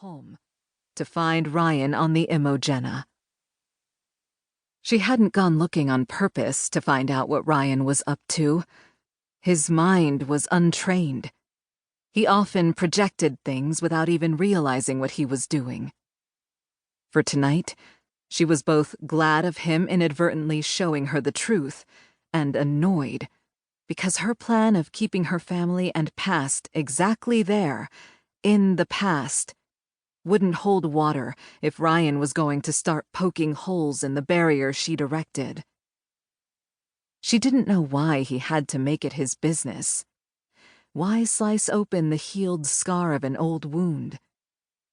home to find Rian on the Imojenna. She hadn't gone looking on purpose to find out what Rian was up to. His mind was untrained. He often projected things without even realizing what he was doing. For tonight, she was both glad of him inadvertently showing her the truth and annoyed, because her plan of keeping her family and past exactly there, in the past, wouldn't hold water if Rian was going to start poking holes in the barrier she'd erected. She didn't know why he had to make it his business. Why slice open the healed scar of an old wound?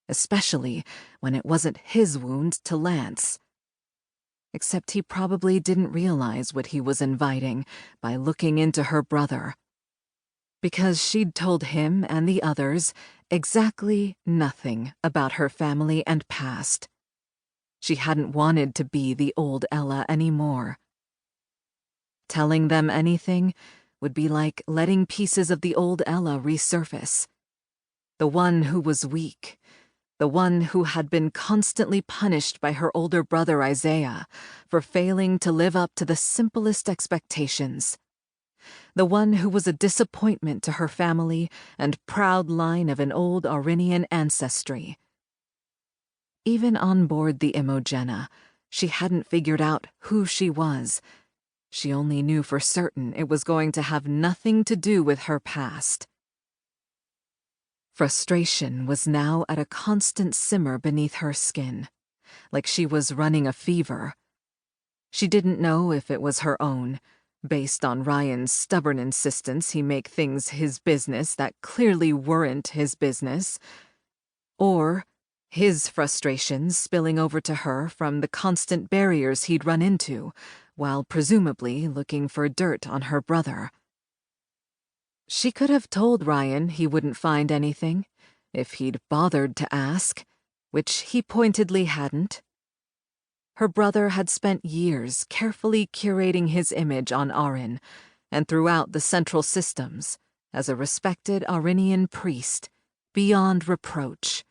Especially when it wasn't his wound to lance. Except he probably didn't realize what he was inviting by looking into her brother. Because she'd told him and the others exactly nothing about her family and past. She hadn't wanted to be the old Ella anymore. Telling them anything would be like letting pieces of the old Ella resurface. The one who was weak, the one who had been constantly punished by her older brother Isaiah for failing to live up to the simplest expectations. The one who was a disappointment to her family and proud line of an old Arynian ancestry. Even on board the Imojenna, she hadn't figured out who she was. She only knew for certain it was going to have nothing to do with her past. Frustration was now at a constant simmer beneath her skin, like she was running a fever. She didn't know if it was her own, based on Rian's stubborn insistence he make things his business that clearly weren't his business, or his frustrations spilling over to her from the constant barriers he'd run into, while presumably looking for dirt on her brother. She could have told Rian he wouldn't find anything, if he'd bothered to ask, which he pointedly hadn't. Her brother had spent years carefully curating his image on Arin and throughout the central systems as a respected Arynian priest, beyond reproach.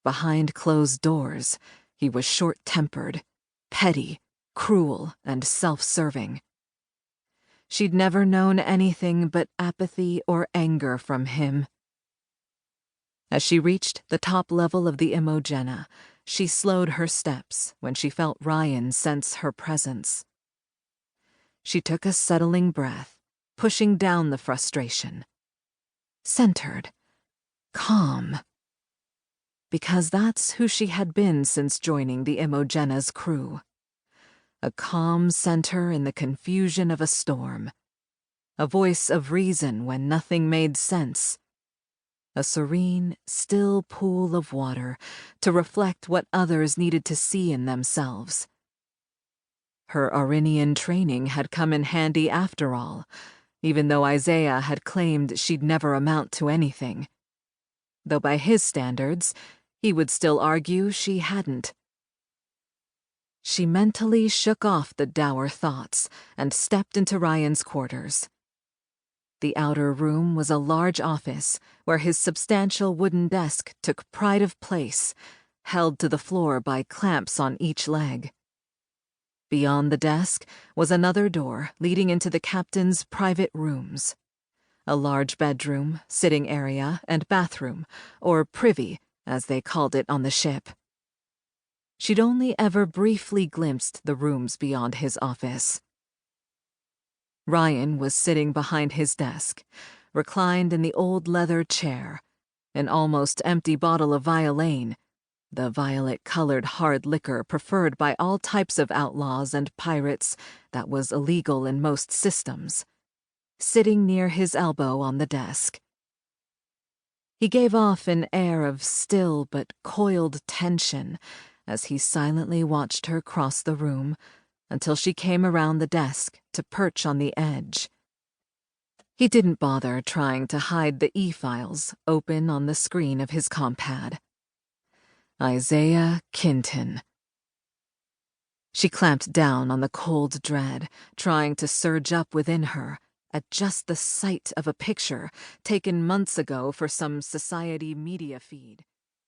Behind closed doors, he was short-tempered, petty, cruel, and self-serving. She'd never known anything but apathy or anger from him. As she reached the top level of the Imojenna, she slowed her steps when she felt Rian sense her presence. She took a settling breath, pushing down the frustration. Centered. Calm. Because that's who she had been since joining the Imojenna's crew. A calm center in the confusion of a storm. A voice of reason when nothing made sense. A serene, still pool of water to reflect what others needed to see in themselves. Her Arynian training had come in handy after all, even though Isaiah had claimed she'd never amount to anything. Though by his standards, he would still argue she hadn't. She mentally shook off the dour thoughts and stepped into Rian's quarters. The outer room was a large office where his substantial wooden desk took pride of place, held to the floor by clamps on each leg. Beyond the desk was another door leading into the captain's private rooms. A large bedroom, sitting area, and bathroom, or privy, as they called it on the ship. She'd only ever briefly glimpsed the rooms beyond his office. Rian was sitting behind his desk, reclined in the old leather chair, an almost empty bottle of Violaine, the violet-colored hard liquor preferred by all types of outlaws and pirates that was illegal in most systems, sitting near his elbow on the desk. He gave off an air of still but coiled tension as he silently watched her cross the room until she came around the desk to perch on the edge. He didn't bother trying to hide the e-files open on the screen of his compad. Isaiah Kinton. She clamped down on the cold dread, trying to surge up within her at just the sight of a picture taken months ago for some society media feed.